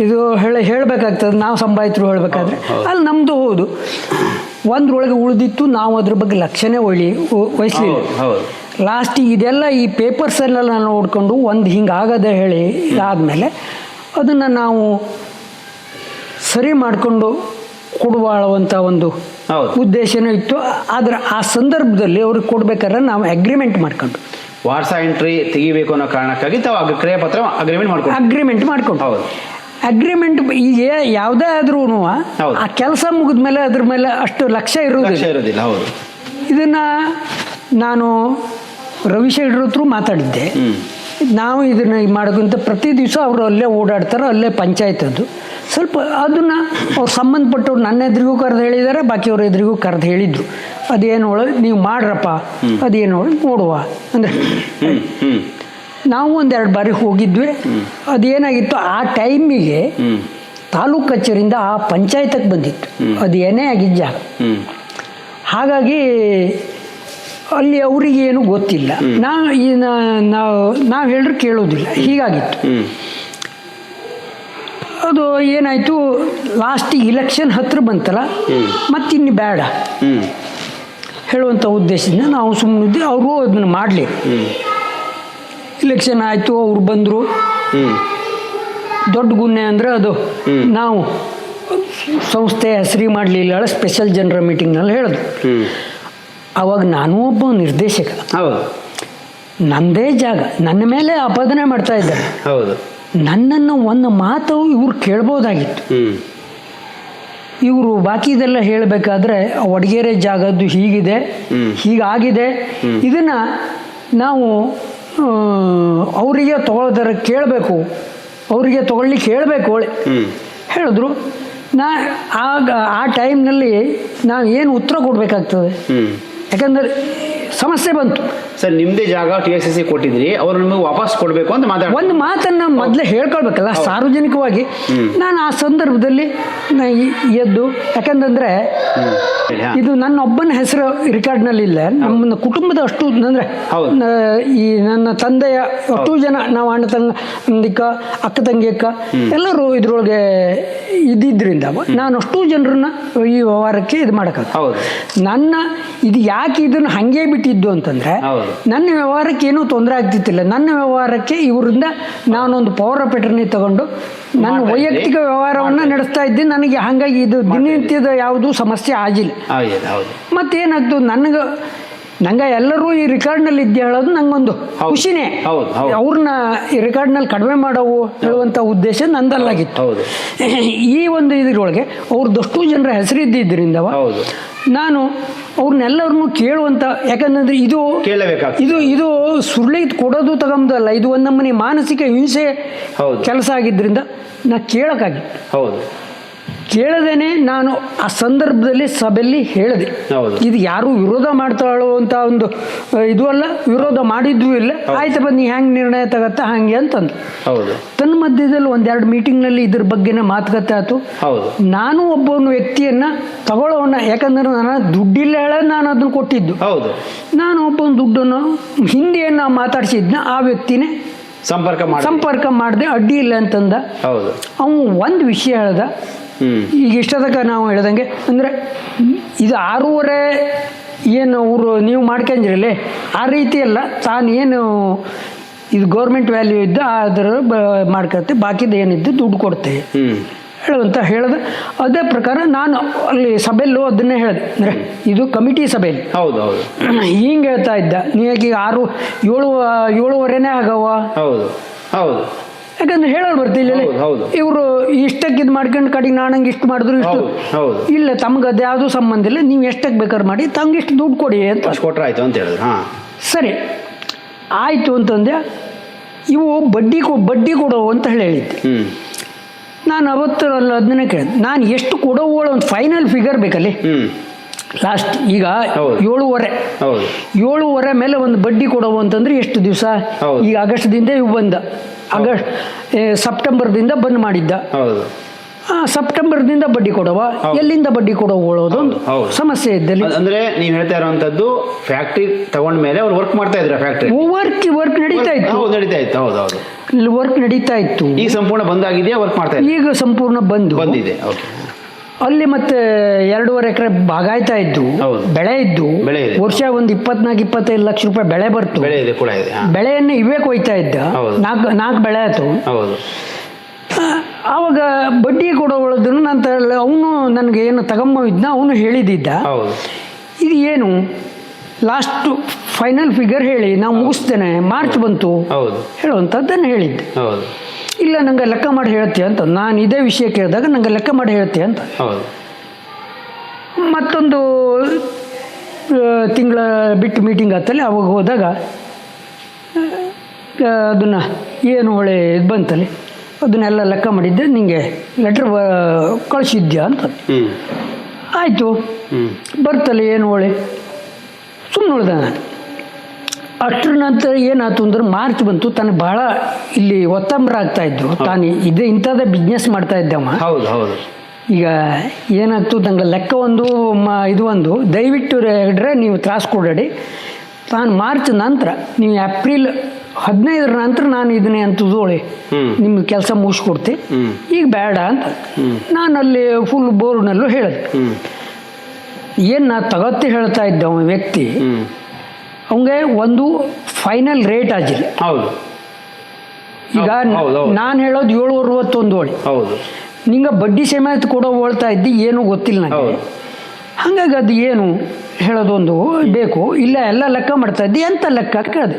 ಇದು ಹೇಳಬೇಕಾಗ್ತದೆ, ನಾವು ಸಂಭಾಯಿತರು ಹೇಳಬೇಕಾದ್ರೆ ಅಲ್ಲಿ ನಮ್ಮದು ಹೌದು ಒಂದ್ರೊಳಗೆ ಉಳಿದಿತ್ತು. ನಾವು ಅದ್ರ ಬಗ್ಗೆ ಲಕ್ಷ್ಯನೇ ವಹಿಸಲಿಲ್ಲ. ಲಾಸ್ಟಿಗೆ ಇದೆಲ್ಲ ಈ ಪೇಪರ್ಸಲ್ಲೆಲ್ಲ ನೋಡಿಕೊಂಡು ಒಂದು ಹಿಂಗಾಗದೆ ಹೇಳಿ ಆದಮೇಲೆ ಅದನ್ನು ನಾವು ಸರಿ ಮಾಡಿಕೊಂಡು ಕೊಡುವಾಳುವಂಥ ಒಂದು ಹೌದು. ಉದ್ದೇಶನೂ ಇತ್ತು. ಆದ್ರೆ ಆ ಸಂದರ್ಭದಲ್ಲಿ ಅವ್ರಿಗೆ ಕೊಡ್ಬೇಕಾದ್ರೆ ನಾವು ಅಗ್ರಿಮೆಂಟ್ ಮಾಡ್ಕೊಂಡು ವಾರ್ಸಾ ಎಂಟ್ರಿ ತೆಗಿಬೇಕು ಅನ್ನೋ ಕಾರಣಕ್ಕಾಗಿ ತಾವು ಕ್ರಯ ಪತ್ರ ಅಗ್ರಿಮೆಂಟ್ ಮಾಡ್ಕೊಂಡು. ಹೌದು. ಅಗ್ರಿಮೆಂಟ್ ಈಗ ಯಾವುದೇ ಆದ್ರೂ ಹೌದು. ಆ ಕೆಲಸ ಮುಗಿದ್ಮೇಲೆ ಅದ್ರ ಮೇಲೆ ಅಷ್ಟು ಲಕ್ಷ್ಯ ಇರೋದಿಲ್ಲ. ಹೌದು. ಇದನ್ನ ನಾನು ರವಿಶೇಖರ್ ಹತ್ರ ಮಾತಾಡಿದ್ದೆ. ನಾವು ಇದನ್ನ ಮಾಡೋಕ್ಕಂತ ಪ್ರತಿ ದಿವಸ ಅವರು ಅಲ್ಲೇ ಓಡಾಡ್ತಾರೆ, ಅಲ್ಲೇ ಪಂಚಾಯತ್ ಅದು. ಸ್ವಲ್ಪ ಅದನ್ನ ಅವ್ರು ಸಂಬಂಧಪಟ್ಟವ್ರು ನನ್ನ ಎದುರಿಗೂ ಕರೆದು ಹೇಳಿದ್ದಾರೆ, ಬಾಕಿಯವ್ರ ಎದುರಿಗೂ ಕರೆದು ಹೇಳಿದ್ರು. ಅದೇನು ನೀವು ಮಾಡ್ರಪ್ಪ, ಅದೇನು ನೋಡುವ ಅಂದರೆ ನಾವು ಒಂದೆರಡು ಬಾರಿ ಹೋಗಿದ್ವಿ. ಅದೇನಾಗಿತ್ತು, ಆ ಟೈಮಿಗೆ ತಾಲೂಕು ಕಚೇರಿಯಿಂದ ಆ ಪಂಚಾಯತಕ್ಕೆ ಬಂದಿತ್ತು. ಅದು ಏನೇ ಆಗಿದ್ದ ಜಾಗ. ಹಾಗಾಗಿ ಅಲ್ಲಿ ಅವರಿಗೆ ಏನು ಗೊತ್ತಿಲ್ಲ, ನಾವು ಹೇಳಿದ್ರೆ ಕೇಳೋದಿಲ್ಲ, ಹೀಗಾಗಿತ್ತು. ಅದು ಏನಾಯಿತು, ಲಾಸ್ಟಿಗೆ ಇಲೆಕ್ಷನ್ ಹತ್ರ ಬಂತಲ್ಲ, ಮತ್ತಿನ್ನು ಬೇಡ ಹೇಳುವಂಥ ಉದ್ದೇಶದಿಂದ ನಾವು ಸುಮ್ಮನಿದ್ವಿ. ಅವರು ಅದನ್ನು ಮಾಡಲಿ. ಇಲೆಕ್ಷನ್ ಆಯಿತು, ಅವ್ರು ಬಂದರು. ದೊಡ್ಡ ಗುನ್ನೆ ಅಂದರೆ ಅದು ನಾವು ಸಂಸ್ಥೆ ಹೆಸರಿ ಮಾಡಲಿಲ್ಲ, ಸ್ಪೆಷಲ್ ಜನರಲ್ ಮೀಟಿಂಗ್ನಲ್ಲಿ ಹೇಳಿದ್ರು. ಅವಾಗ ನಾನು ಒಬ್ಬ ನಿರ್ದೇಶಕ, ನನ್ನದೇ ಜಾಗ, ನನ್ನ ಮೇಲೆ ಅಪಾದನೆ ಮಾಡ್ತಾ ಇದ್ದಾರೆ. ನನ್ನನ್ನು ಒಂದು ಮಾತು ಇವ್ರು ಕೇಳ್ಬೋದಾಗಿತ್ತು. ಇವರು ಬಾಕಿದೆಲ್ಲ ಹೇಳಬೇಕಾದ್ರೆ ವಡಗೇರೆ ಜಾಗದ್ದು ಹೀಗಿದೆ, ಹೀಗಾಗಿದೆ, ಇದನ್ನ ನಾವು ಅವರಿಗೆ ತಗೊಳ್ಳೋದರ ಕೇಳಬೇಕು, ಅವರಿಗೆ ತಗೊಳ್ಳಿಕ್ಕೆ ಹೇಳಬೇಕು ಹೇಳಿದ್ರು. ಆಗ ಆ ಟೈಮ್ನಲ್ಲಿ ನಾವು ಏನು ಉತ್ತರ ಕೊಡಬೇಕಾಗ್ತದೆ, ಯಾಕಂದ್ರೆ ಸಮಸ್ಯೆ ಬಂತು. ಸರ್, ನಿಮ್ಮದೇ ಜಾಗ TSS ಕೊಟ್ಟಿದ್ರಿ, ಅವರು ನಿಮಗೆ ವಾಪಸ್ ಕೊಡಬೇಕು ಅಂತ ಒಂದು ಮಾತನ್ನ ಮೊದಲೇ ಹೇಳ್ಕೊಳ್ಬೇಕಲ್ಲ ಸಾರ್ವಜನಿಕವಾಗಿ. ನಾನು ಆ ಸಂದರ್ಭದಲ್ಲಿ ಎದ್ದು, ಯಾಕಂತಂದ್ರೆ ಇದು ನನ್ನ ಒಬ್ಬನ ಹೆಸರು ರೆಕಾರ್ಡ್ನಲ್ಲಿ ಇಲ್ಲ, ನಮ್ಮ ಕುಟುಂಬದ ಅಷ್ಟು ಅಂದರೆ ಈ ನನ್ನ ತಂದೆಯ ಅಷ್ಟು ಜನ, ನಾವು ಅಣ್ಣ ತಂಗಿಕ, ಅಕ್ಕ ತಂಗಿಯಕ್ಕ ಎಲ್ಲರೂ ಇದ್ರೊಳಗೆ ಇದ್ದಿದ್ದರಿಂದ ನಾನು ಅಷ್ಟು ಜನರನ್ನ ಈ ವ್ಯವಹಾರಕ್ಕೆ ಇದು ಮಾಡೋಕ್ಕಾಗ. ನನ್ನ ಇದು ಯಾಕೆ ಇದನ್ನು ಹಾಗೆ ಬಿಟ್ಟಿದ್ದು ಅಂತಂದ್ರೆ, ನನ್ನ ವ್ಯವಹಾರಕ್ಕೆ ಏನೂ ತೊಂದರೆ ಆಗ್ತಿತ್ತಿಲ್ಲ. ನನ್ನ ವ್ಯವಹಾರಕ್ಕೆ ಇವರಿಂದ ನಾನೊಂದು ಪವರ್ ಆಫ್ ಅಟರ್ನಿ ತಗೊಂಡು ನನ್ನ ವೈಯಕ್ತಿಕ ವ್ಯವಹಾರವನ್ನು ನಡೆಸ್ತಾ ಇದ್ದೆ. ನನಗೆ ಹಾಗಾಗಿ ಇದು ದಿನನಿತ್ಯದ ಯಾವುದೂ ಸಮಸ್ಯೆ ಆಗಿಲ್ಲ. ಮತ್ತೇನಾಗ್ತದೆ, ನಂಗೆ ಎಲ್ಲರೂ ಈ ರೆಕಾರ್ಡ್ನಲ್ಲಿ ಇದ್ದೆ ಹೇಳೋದು ನಂಗೊಂದು ಖುಷಿನೇ. ಅವ್ರನ್ನ ಈ ರೆಕಾರ್ಡ್ನಲ್ಲಿ ಕಡಿಮೆ ಮಾಡೋವು ಹೇಳುವಂಥ ಉದ್ದೇಶ ನಂದಲ್ಲಾಗಿತ್ತು. ಈ ಒಂದು ಇದ್ರೊಳಗೆ ಅವ್ರದ್ದಷ್ಟು ಜನರ ಹೆಸರಿದ್ದರಿಂದ ನಾನು ಅವ್ರನ್ನೆಲ್ಲರನ್ನೂ ಕೇಳುವಂಥ, ಯಾಕಂದ್ರೆ ಇದು ಇದು ಸುಳ್ಳಿ ಕೊಡೋದು ತಗೊಂಬುದಲ್ಲ, ಇದು ಒಂದು ನಮ್ಮನೆ ಮಾನಸಿಕ ಹಿಂಸೆ ಕೆಲಸ ಆಗಿದ್ದರಿಂದ ನಾ ಕೇಳೋಕ್ಕಾಗಿತ್ತು. ಕೇಳದೇನೆ ನಾನು ಆ ಸಂದರ್ಭದಲ್ಲಿ ಸಭೆಯಲ್ಲಿ ಹೇಳಿದೆ. ಇದು ಯಾರು ವಿರೋಧ ಮಾಡ್ತಾಳೋ ಅಂತ ಒಂದು ಇದು ಅಲ್ಲ, ವಿರೋಧ ಮಾಡಿದ್ವೂ ಇಲ್ಲ. ಆಯ್ತು ಬನ್ನಿ, ಹ್ಯಾಂಗೆ ನಿರ್ಣಯ ತಗತ್ತ ಹಂಗೆ ಅಂತಂದು ತನ್ನ ಮಧ್ಯದಲ್ಲಿ ಒಂದೆರಡು ಮೀಟಿಂಗ್ನಲ್ಲಿ ಇದ್ರ ಬಗ್ಗೆನೇ ಮಾತುಕತೆ ಆಯ್ತು. ನಾನು ಒಬ್ಬನ ವ್ಯಕ್ತಿಯನ್ನ ತಗೊಳ್ಳೋಣ, ಯಾಕಂದ್ರೆ ನಾನು ದುಡ್ಡಿಲ್ಲ ಹೇಳ ನಾನು ಅದನ್ನು ಕೊಟ್ಟಿದ್ದು. ನಾನು ಒಬ್ಬನ ದುಡ್ಡನ್ನು ಹಿಂದೆಯನ್ನು ಮಾತಾಡ್ಸಿದ್ನ ಆ ವ್ಯಕ್ತಿನೇ ಸಂಪರ್ಕ ಮಾಡಿದೆ, ಅಡ್ಡಿ ಇಲ್ಲ ಅಂತಂದ. ಅವನು ಒಂದು ವಿಷಯ ಹೇಳ್ದ. ಈಗ ಇಷ್ಟದಕ್ಕೆ ನಾವು ಹೇಳ್ದಂಗೆ ಅಂದರೆ ಇದು 6.5 ಏನು ಅವರು ನೀವು ಮಾಡ್ಕೊಂಡ್ರಿಲ್ಲ ಆ ರೀತಿ ಅಲ್ಲ, ತಾನೇನು ಇದು ಗೌರ್ಮೆಂಟ್ ವ್ಯಾಲ್ಯೂ ಇದ್ದು ಅದರ ಮಾಡ್ಕೊಳ್ತೆ, ಬಾಕಿದು ಏನಿದ್ದು ದುಡ್ಡು ಕೊಡ್ತೇವೆ ಹೇಳುವಂತ ಹೇಳಿದೆ. ಅದೇ ಪ್ರಕಾರ ನಾನು ಅಲ್ಲಿ ಸಭೆಯಲ್ಲೂ ಅದನ್ನೇ ಹೇಳಿದೆ. ಅಂದರೆ ಇದು ಕಮಿಟಿ ಸಭೆಯಲ್ಲಿ ಹಿಂಗೆ ಹೇಳ್ತಾ ಇದ್ದ, ನೀವೀಗ 7:30 ಆಗವ. ಯಾಕಂದ್ರೆ ಹೇಳೋರು ಬರ್ತಿಲ್ಲ, ಇವರು ಇಷ್ಟಕ್ಕೆ ಇದು ಮಾಡ್ಕೊಂಡು ಕಡೆಗೆ ನಾನಂಗೆ ಇಷ್ಟು ಮಾಡಿದ್ರು ಇಷ್ಟು ಇಲ್ಲ, ತಮ್ಗೆ ಅದು ಯಾವುದೂ ಸಂಬಂಧ ಇಲ್ಲ, ನೀವು ಎಷ್ಟಕ್ಕೆ ಬೇಕಾದ್ರೆ ಮಾಡಿ ತಮ್ಗೆ ಇಷ್ಟು ದುಡ್ಡು ಕೊಡಿ ಅಂತ ಕೊಟ್ರಾಯ್ತು ಅಂತ ಹೇಳಿದ್ರು. ಸರಿ ಆಯಿತು ಅಂತಂದೆ. ಇವು ಬಡ್ಡಿ ಕೊಡೋವು ಅಂತ ಹೇಳಿದ್ದೆ. ನಾನು ಅವತ್ತರಲ್ಲಿ ಅದನ್ನೇ ಕೇಳಿದೆ, ನಾನು ಎಷ್ಟು ಕೊಡೋವಳು ಒಂದು ಫೈನಲ್ ಫಿಗರ್ ಬೇಕಲ್ಲಿ. ಲಾಸ್ಟ್ ಈಗ 7.5 ಮೇಲೆ ಒಂದು ಬಡ್ಡಿ ಕೊಡೋವು ಅಂತಂದ್ರೆ ಎಷ್ಟು ದಿವಸ, ಈಗ ಆಗಸ್ಟ್ದಿಂದ ಇವು ಬಂದ, ಸೆಪ್ಟೆಂಬರ್ದಿಂದ ಬಂದ್ ಮಾಡಿದ್ದ, ಸೆಪ್ಟೆಂಬರ್ದಿಂದ ಬಡ್ಡಿ ಕೊಡವ, ಎಲ್ಲಿಂದ ಬಡ್ಡಿ ಕೊಡೋದು ಒಂದು ಸಮಸ್ಯೆ ಇದ್ದಲ್ಲಿ. ಅಂದ್ರೆ ನೀವು ಹೇಳ್ತಾ ಇರುವಂತದ್ದು ಫ್ಯಾಕ್ಟ್ರಿ ತಗೊಂಡ ಮೇಲೆ ಅವ್ರು ವರ್ಕ್ ಮಾಡ್ತಾ ಇದ್ರ, ಫ್ಯಾಕ್ಟ್ರಿ ವರ್ಕ್ ನಡೀತಾ ಇತ್ತು. ವರ್ಕ್ ನಡೀತಾ ಇತ್ತು. ಈಗ ಸಂಪೂರ್ಣ ಬಂದಾಗಿದೆಯಾ? ವರ್ಕ್ ಮಾಡ್ತಾ ಇತ್ತು. ಈಗ ಸಂಪೂರ್ಣ ಬಂದಿದೆ. ಅಲ್ಲಿ ಮತ್ತೆ 2.5 ಎಕರೆ ಬಾಗಾಯ್ತಾ ಇದ್ದು, ಬೆಳೆ ಇದ್ದು, ವರ್ಷ ಒಂದು 24-25 ಲಕ್ಷ ರೂಪಾಯಿ ಬೆಳೆ ಬರ್ತು. ಬೆಳೆಯನ್ನು ಇವೇ ಕೊಯ್ತಾ ಇದ್ದ, 4 ಬೆಳೆ ಆಯ್ತು. ಆವಾಗ ಬಡ್ಡಿ ಕೊಡೋಳದನ್ನು ನಂತರ ಅವನು ನನಗೆ ಏನು ತಗೊಂಬಿದ್ನ ಅವನು ಹೇಳಿದ್ದ, ಹೌದು ಇದು ಏನು ಲಾಸ್ಟ್ ಫೈನಲ್ ಫಿಗರ್ ಹೇಳಿ ನಾವು ಮುಗಿಸ್ತೇನೆ, ಮಾರ್ಚ್ ಬಂತು ಹೌದು ಹೇಳುವಂಥದ್ದನ್ನು ಹೇಳಿದ್ದೆ. ಹೌದು ಇಲ್ಲ ನಂಗೆ ಲೆಕ್ಕ ಮಾಡಿ ಹೇಳ್ತೀಯ ಅಂತ, ನಾನು ಇದೇ ವಿಷಯ ಕೇಳಿದಾಗ ನಂಗೆ ಲೆಕ್ಕ ಮಾಡಿ ಹೇಳ್ತೀಯ ಅಂತ. ಹೌದು ಮತ್ತೊಂದು ತಿಂಗಳ ಬಿಟ್ಟು ಮೀಟಿಂಗ್ ಆತಲ್ಲಿ ಅವಾಗ ಹೋದಾಗ ಅದನ್ನು ಏನು ಹೊಳೆ ಇದು ಬಂತಲ್ಲಿ ಅದನ್ನೆಲ್ಲ ಲೆಕ್ಕ ಮಾಡಿದ್ದೆ, ನಿಂಗೆ ಲೆಟ್ರ್ ಕಳಿಸಿದ್ಯಾ ಅಂತ. ಆಯಿತು ಬರ್ತಲ್ಲ ಏನು ಹೊಳೆ ಸುಮ್ಮನೆ ಉಳ್ದೆ ನಾನು. ಅಷ್ಟರ ನಂತರ ಏನಾಯ್ತು ಅಂದ್ರೆ ಮಾರ್ಚ್ ಬಂತು, ತನಗೆ ಭಾಳ ಇಲ್ಲಿ ಒತ್ತಂಬರ ಆಗ್ತಾಯಿದ್ರು, ತಾನು ಇದೇ ಇಂಥದ್ದೇ ಬಿಸ್ನೆಸ್ ಮಾಡ್ತಾ ಇದ್ದವ. ಹೌದು ಹೌದು ಈಗ ಏನಾಗ್ತು ನಂಗೆ ಲೆಕ್ಕ ಒಂದು ಇದು ಒಂದು ದಯವಿಟ್ಟು ಹೇಳ್ರೆ ನೀವು ತ್ರಾಸು ಕೊಡಬೇಡಿ, ನಾನು ಮಾರ್ಚ್ ನಂತರ ನೀವು ಏಪ್ರಿಲ್ 15 ನಂತರ ನಾನು ಇದನ್ನೇ ಅಂತದೋಳಿ ನಿಮ್ಗೆ ಕೆಲಸ ಮುಗಿಸ್ಕೊಡ್ತಿ, ಈಗ ಬೇಡ ಅಂತ ನಾನು ಅಲ್ಲಿ ಫುಲ್ ಬೋರ್ಡ್ನಲ್ಲೂ ಹೇಳಿದೆ. ಏನು ನಾ ತಗತ್ತಿ ಹೇಳ್ತಾ ಇದ್ದ ಅವ ವ್ಯಕ್ತಿ, ಅವಂಗೆ ಒಂದು ಫೈನಲ್ ರೇಟ್ ಆಗಿಲ್ಲ. ಹೌದು ಈಗ ನಾನು ಹೇಳೋದು 761 ಓಳಿ, ಹೌದು ನಿಂಗೆ ಬಡ್ಡಿ ಸಮೇತ ಕೊಡೋ ಹೋಳ್ತಾ ಇದ್ದಿ ಏನೂ ಗೊತ್ತಿಲ್ಲ ನನಗೆ. ಹಾಗಾಗಿ ಅದು ಏನು ಹೇಳೋದೊಂದು ಬೇಕು, ಇಲ್ಲ ಎಲ್ಲ ಲೆಕ್ಕ ಮಾಡ್ತಾ ಇದ್ದಿ ಎಂಥ ಲೆಕ್ಕ ಅಂತ ಕೇಳಿದೆ.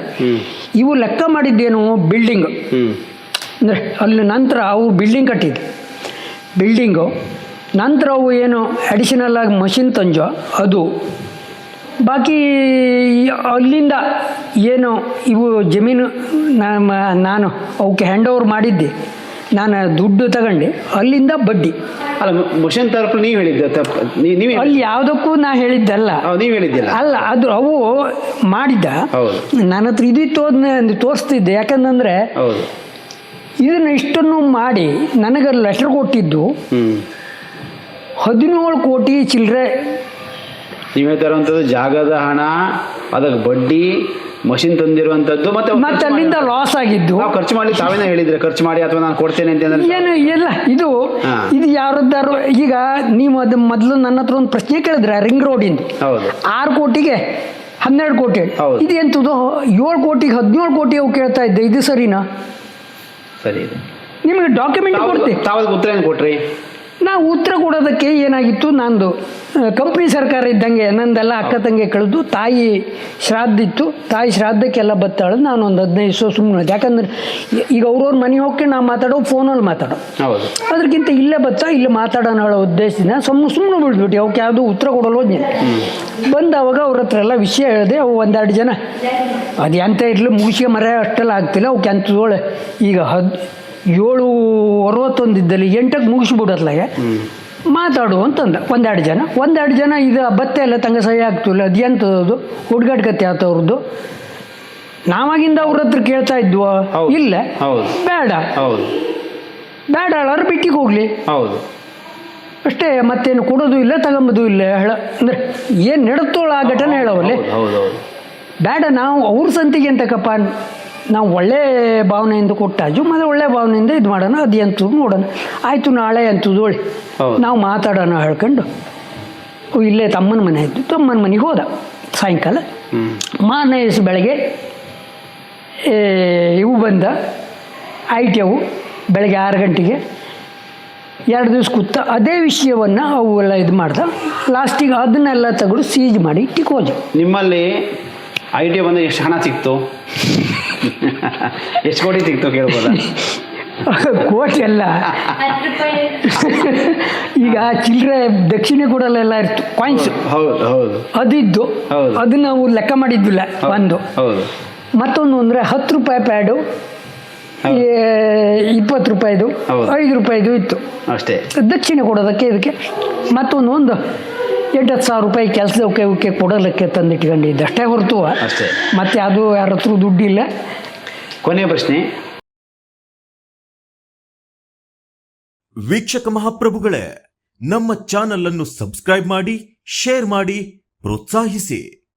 ಇವು ಲೆಕ್ಕ ಮಾಡಿದ್ದೇನು ಬಿಲ್ಡಿಂಗು, ಅಂದರೆ ಅಲ್ಲಿ ನಂತರ ಅವು ಬಿಲ್ಡಿಂಗ್ ಕಟ್ಟಿದ್ದು ಬಿಲ್ಡಿಂಗು, ನಂತರ ಅವು ಏನು ಅಡಿಷನಲ್ ಆಗಿ ಮಷಿನ್ ತಂಜೋ ಅದು, ಬಾಕಿ ಅಲ್ಲಿಂದ ಏನು ಇವು ಜಮೀನು ನಾನು ಅವಕ್ಕೆ ಹ್ಯಾಂಡ್ ಓವರ್ ಮಾಡಿದ್ದೆ, ನಾನು ದುಡ್ಡು ತಗೊಂಡು ಅಲ್ಲಿಂದ ಬಡ್ಡಿ. ಅಲ್ಲ ಮಷಿನ್ ತರಪು ನೀವು ಹೇಳಿದ್ದೆ ತಪ್ಪು, ನೀವು ಅಲ್ಲಿ ಯಾವುದಕ್ಕೂ ನಾ ಹೇಳಿದ್ದಲ್ಲ, ನೀವು ಹೇಳಿದ್ದಿಲ್ಲ ಅಲ್ಲ ಅದು ಅವು ಮಾಡಿದ್ದ. ನನ್ನ ಹತ್ರ ಇದಿತ್ತು ಅದನ್ನ ತೋರಿಸ್ತಿದ್ದೆ, ಯಾಕಂತಂದ್ರೆ ಹೌದು ಇದನ್ನ ಇಷ್ಟನ್ನು ಮಾಡಿ ನನಗೆ ಲೆಟರ್ ಕೊಟ್ಟಿದ್ದು 17 ಕೋಟಿ ಚಿಲ್ಲರೆ. ನೀವೇ ತರುವಂಥದ್ದು ಜಾಗದ ಹಣ, ಅದಕ್ಕೆ ಬಡ್ಡಿ, ಮಷಿನ್ ತಂದಿರುವಂಥದ್ದು, ಮತ್ತೆ ಅಲ್ಲಿಂದ ಲಾಸ್ ಆಗಿದ್ದು. ನಾವು ಖರ್ಚು ಮಾಡಿ ತಾವೇನ ಹೇಳಿದ್ರೆ ಖರ್ಚು ಮಾಡಿ ಅಥವಾ ನಾನು ಕೊಡ್ತೇನೆ ಅಂತ ಏನು ಇಲ್ಲ, ಇದು ಯಾರದ್ದಾರು. ಈಗ ನೀವು ಅದು ಮೊದಲು ನನ್ನ ಹತ್ರ ಒಂದು ಪ್ರಶ್ನೆ ಕೇಳಿದ್ರೆ ರಿಂಗ್ ರೋಡಿಂದ 6 ಕೋಟಿಗೆ 12 ಕೋಟಿ, ಇದು ಎಂತದು 7 ಕೋಟಿಗೆ 17 ಕೋಟಿ ಅವು ಕೇಳ್ತಾ ಇದ್ದೆ, ಇದು ಸರಿನಾ? ಸರಿ, ನಿಮಗೆ ಡಾಕ್ಯುಮೆಂಟ್ ಕೊಡ್ತೀವಿ. ತಾವು ಉತ್ತರ ಏನು ಕೊಟ್ರಿ? ನಾವು ಉತ್ತರ ಕೊಡೋದಕ್ಕೆ ಏನಾಗಿತ್ತು, ನಂದು ಕಂಪ್ನಿ ಸರ್ಕಾರ ಇದ್ದಂಗೆ ನಂದೆಲ್ಲ ಅಕ್ಕ ತಂಗಿ ಕಳೆದು ತಾಯಿ ಶ್ರಾದ್ದ ಇತ್ತು, ತಾಯಿ ಶ್ರಾದ್ದಕ್ಕೆಲ್ಲ ಬತ್ತಾಳು. ನಾನು ಒಂದು 15 ದಿವಸ ಸುಮ್ಮನೆ, ಯಾಕಂದ್ರೆ ಈಗ ಅವ್ರವ್ರ ಮನೆ ಹೋಗಿ ನಾವು ಮಾತಾಡೋ ಫೋನಲ್ಲಿ ಮಾತಾಡೋ, ಅದಕ್ಕಿಂತ ಇಲ್ಲೇ ಇಲ್ಲಿ ಮಾತಾಡೋಣ ಹೇಳೋ ಉದ್ದೇಶದಿಂದ ಸುಮ್ಮನೆ ಬಿಡ್ಬಿಟ್ಟು ಅವಕ್ಕೆ ಯಾವುದು ಉತ್ತರ ಕೊಡಲು ಹೋದ್ನಿ. ಬಂದವಾಗ ಅವ್ರ ಹತ್ರ ಎಲ್ಲ ವಿಷಯ ಹೇಳಿದೆ. ಅವು 1-2 ಜನ ಅದು ಎಂತ ಇರಲಿ ಮುಗಿಸಿಗೆ ಮರ ಅಷ್ಟೆಲ್ಲ ಆಗ್ತಿಲ್ಲ, ಅವಕ್ಕೆ ಅಂತೋಳೆ ಈಗ 7:61 ಇದ್ದಲ್ಲಿ 8ಕ್ಕೆ ಮುಗಿಸ್ಬಿಡತ್ಲಾಗೆ ಮಾತಾಡು ಅಂತಂದ. 1-2 ಜನ ಇದು ಬತ್ತೆ ಎಲ್ಲ ತಂಗ ಸಹಿ ಆಗ್ತಿಲ್ಲ, ಅದು ಎಂಥದ್ದು ಹುಡ್ಗಾಡ್ಕತ್ತೆ ಆತವ್ರದ್ದು. ನಾವಾಗಿಂದ ಅವ್ರ ಹತ್ರ ಕೇಳ್ತಾ ಇದ್ವ, ಇಲ್ಲ ಬೇಡ ಹೇಳೋರು ಬಿಟ್ಟಿಗೆ ಹೋಗ್ಲಿ ಅಷ್ಟೇ, ಮತ್ತೇನು ಕೊಡೋದು ಇಲ್ಲ ತಗೊಂಬೋದು ಇಲ್ಲ ಹೇಳ, ಅಂದ್ರೆ ಏನು ನಡುತ್ತೋಳ ಆ ಘಟನೆ ಹೇಳೋವಲ್ಲಿ ಬೇಡ. ನಾವು ಅವ್ರ ಸಂತಿಗೆ ಅಂತಕ್ಕಪ್ಪ, ನಾವು ಒಳ್ಳೆ ಭಾವನೆಯಿಂದ ಕೊಟ್ಟಾಜು ಮತ್ತೆ ಒಳ್ಳೆ ಭಾವನೆಯಿಂದ ಇದು ಮಾಡೋಣ, ಅದು ಎಂತದ್ದು ನೋಡೋಣ. ಆಯಿತು ನಾಳೆ ಅಂತದ್ದು ಒಳ್ಳೆ ನಾವು ಮಾತಾಡೋಣ ಹೇಳ್ಕೊಂಡು ಇಲ್ಲೇ ತಮ್ಮನ ಮನೆ ಇದ್ದು ತಮ್ಮನ ಮನೆಗೆ ಹೋದ. ಸಾಯಂಕಾಲ ಮಾರನೇ ದಿವಸ ಬೆಳಗ್ಗೆ ಇವು ಬಂದ ITO ಬೆಳಗ್ಗೆ 6 ಗಂಟೆಗೆ 2 ದಿವಸ ಕೂತ ಅದೇ ವಿಷಯವನ್ನು ಅವೆಲ್ಲ ಇದು ಮಾಡ್ದ. ಲಾಸ್ಟಿಗೆ ಅದನ್ನೆಲ್ಲ ತೆಗೆದು ಸೀಜ್ ಮಾಡಿ ಇಟ್ಟಿಕೋಜು. ನಿಮ್ಮಲ್ಲಿ ITO ಬಂದು ಎಷ್ಟು ಹಣ ಸಿಕ್ತು, ಎಷ್ಟು ಕೋಟಿ ಸಿಕ್ತು ಕೇಳ್ಬೋದಾ? ಕೋಟಿ ಅಲ್ಲ, ಈಗ ಚಿಲ್ಲರೆ ದಕ್ಷಿಣ ಕೊಡಲೆಲ್ಲ ಇರ್ತು ಕಾಯಿನ್ಸ್, ಅದಿದ್ದು ಅದನ್ನ ನಾವು ಲೆಕ್ಕ ಮಾಡಿದ್ವಿಲ್ಲ. ಒಂದು ಮತ್ತೊಂದು ಅಂದರೆ 10 ರೂಪಾಯಿ ಪ್ಯಾಡು, 20 ರೂಪಾಯಿದು, 5 ರೂಪಾಯಿದು ಇತ್ತು ಅಷ್ಟೇ ದಕ್ಷಿಣ ಕೊಡೋದಕ್ಕೆ. ಇದಕ್ಕೆ ಮತ್ತೊಂದು 8-10 ಸಾವಿರ ರೂಪಾಯಿ ಕೆಲಸದಕ್ಕೆ ಕೊಡೋದಕ್ಕೆ ತಂದಿಟ್ಕೊಂಡಿದ್ದೆ ಅಷ್ಟೇ ಹೊರತು ಮತ್ತೆ ಅದು ಯಾರ ಹತ್ರ ದುಡ್ಡಿಲ್ಲ. ಕೊನೆಯ ಪ್ರಶ್ನೆ, ವೀಕ್ಷಕ ಮಹಾಪ್ರಭುಗಳೇ, ನಮ್ಮ ಚಾನಲ್ ಅನ್ನು ಸಬ್ಸ್ಕ್ರೈಬ್ ಮಾಡಿ, ಶೇರ್ ಮಾಡಿ, ಪ್ರೋತ್ಸಾಹಿಸಿ.